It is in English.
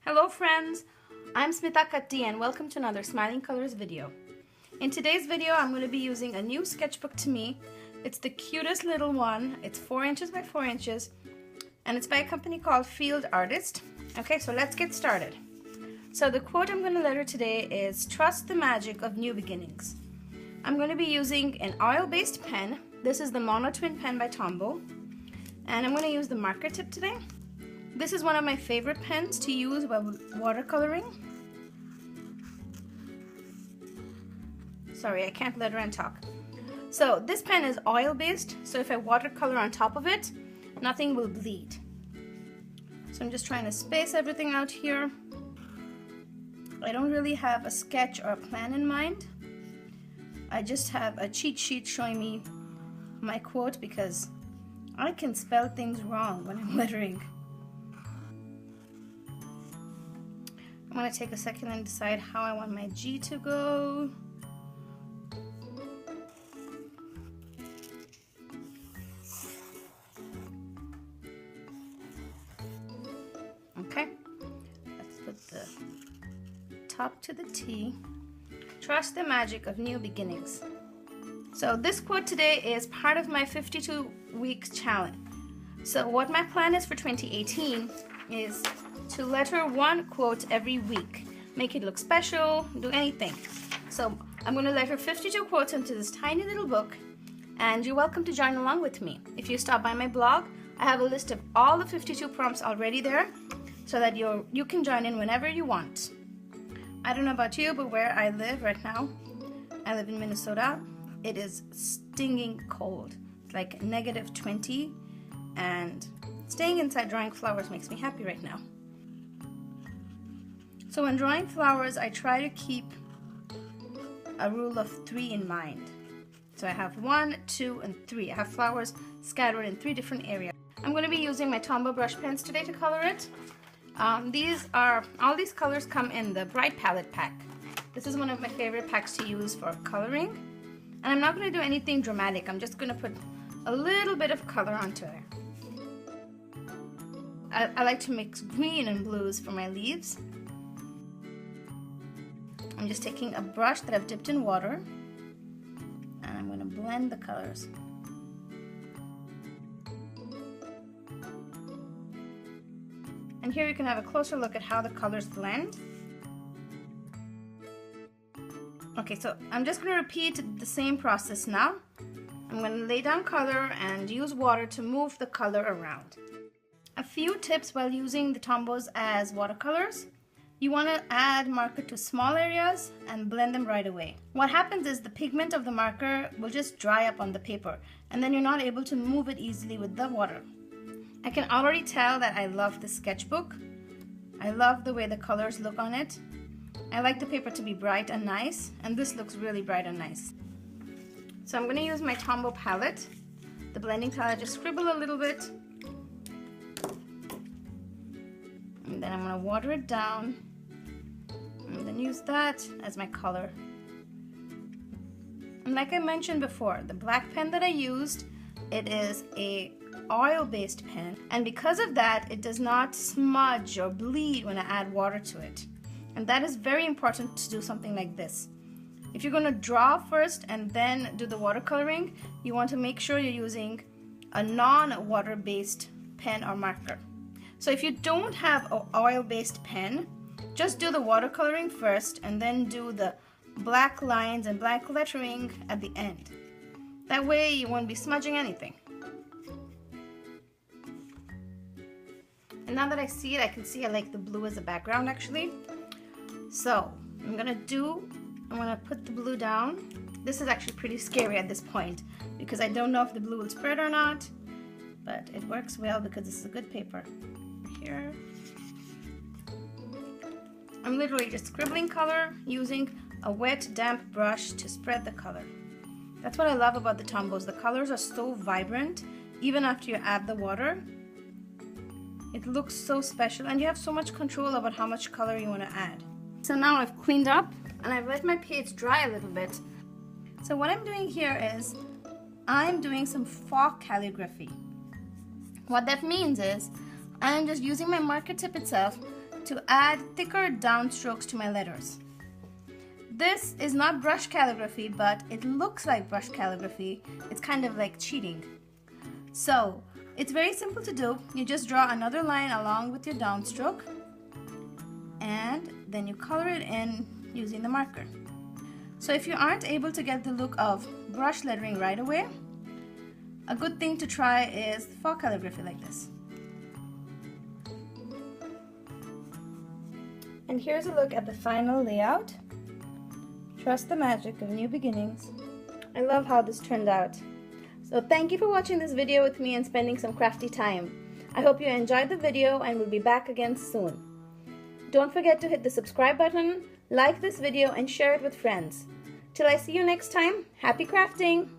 Hello friends, I'm Smita Katti and welcome to another Smiling Colors video. In today's video I'm going to be using a new sketchbook to me. It's the cutest little one. It's 4 inches by 4 inches and it's by a company called Field Artist. Okay, so let's get started. So the quote I'm going to letter today is "Trust the magic of new beginnings." I'm going to be using an oil-based pen. This is the Mono Twin pen by Tombow and I'm going to use the marker tip today. This is one of my favorite pens to use while watercoloring. Sorry, I can't letter and talk. So this pen is oil-based, so if I watercolor on top of it, nothing will bleed. So I'm just trying to space everything out here. I don't really have a sketch or a plan in mind. I just have a cheat sheet showing me my quote because I can spell things wrong when I'm lettering. I'm going to take a second and decide how I want my G to go. Okay, let's put the top to the T. Trust the magic of new beginnings. So this quote today is part of my 52 weeks challenge. So what my plan is for 2018 is to letter one quote every week. Make it look special, do anything. So I'm going to letter 52 quotes into this tiny little book and you're welcome to join along with me. If you stop by my blog, I have a list of all the 52 prompts already there so that you can join in whenever you want. I don't know about you, but where I live right now, I live in Minnesota, it is stinging cold. It's like -20 and staying inside drawing flowers makes me happy right now. So when drawing flowers, I try to keep a rule of 3 in mind. So I have 1, 2, and 3. I have flowers scattered in 3 different areas. I'm going to be using my Tombow brush pens today to color it. All these colors come in the Bright Palette pack. This is one of my favorite packs to use for coloring. And I'm not going to do anything dramatic. I'm just going to put a little bit of color onto it. I like to mix green and blues for my leaves. I'm just taking a brush that I've dipped in water and I'm going to blend the colors. And here you can have a closer look at how the colors blend. Okay, so I'm just going to repeat the same process now. I'm going to lay down color and use water to move the color around. A few tips while using the Tombows as watercolors. You want to add marker to small areas and blend them right away. What happens is the pigment of the marker will just dry up on the paper and then you're not able to move it easily with the water. I can already tell that I love this sketchbook. I love the way the colors look on it. I like the paper to be bright and nice, and this looks really bright and nice. So I'm going to use my Tombow palette, the blending palette, just scribble a little bit. And then I'm going to water it down and then use that as my color. And like I mentioned before, the black pen that I used, it is a oil-based pen, and because of that it does not smudge or bleed when I add water to it. And that is very important to do something like this. If you're going to draw first and then do the watercoloring, you want to make sure you're using a non-water-based pen or marker. So if you don't have an oil-based pen, just do the watercoloring first and then do the black lines and black lettering at the end. That way you won't be smudging anything. And now that I see it, I can see I like the blue as a background actually. So I'm gonna put the blue down. This is actually pretty scary at this point because I don't know if the blue will spread or not, but it works well because this is a good paper. Here. I'm literally just scribbling color using a wet, damp brush to spread the color. That's what I love about the Tombows. The colors are so vibrant, even after you add the water. It looks so special and you have so much control about how much color you want to add. So now I've cleaned up and I've let my page dry a little bit. So what I'm doing here is I'm doing some faux calligraphy. What that means is I'm just using my marker tip itself to add thicker downstrokes to my letters. This is not brush calligraphy, but it looks like brush calligraphy. It's kind of like cheating. So it's very simple to do. You just draw another line along with your downstroke, and then you color it in using the marker. So if you aren't able to get the look of brush lettering right away, a good thing to try is faux calligraphy like this. And here's a look at the final layout. Trust the magic of new beginnings. I love how this turned out. So thank you for watching this video with me and spending some crafty time. I hope you enjoyed the video and will be back again soon. Don't forget to hit the subscribe button, like this video, and share it with friends. Till I see you next time, happy crafting!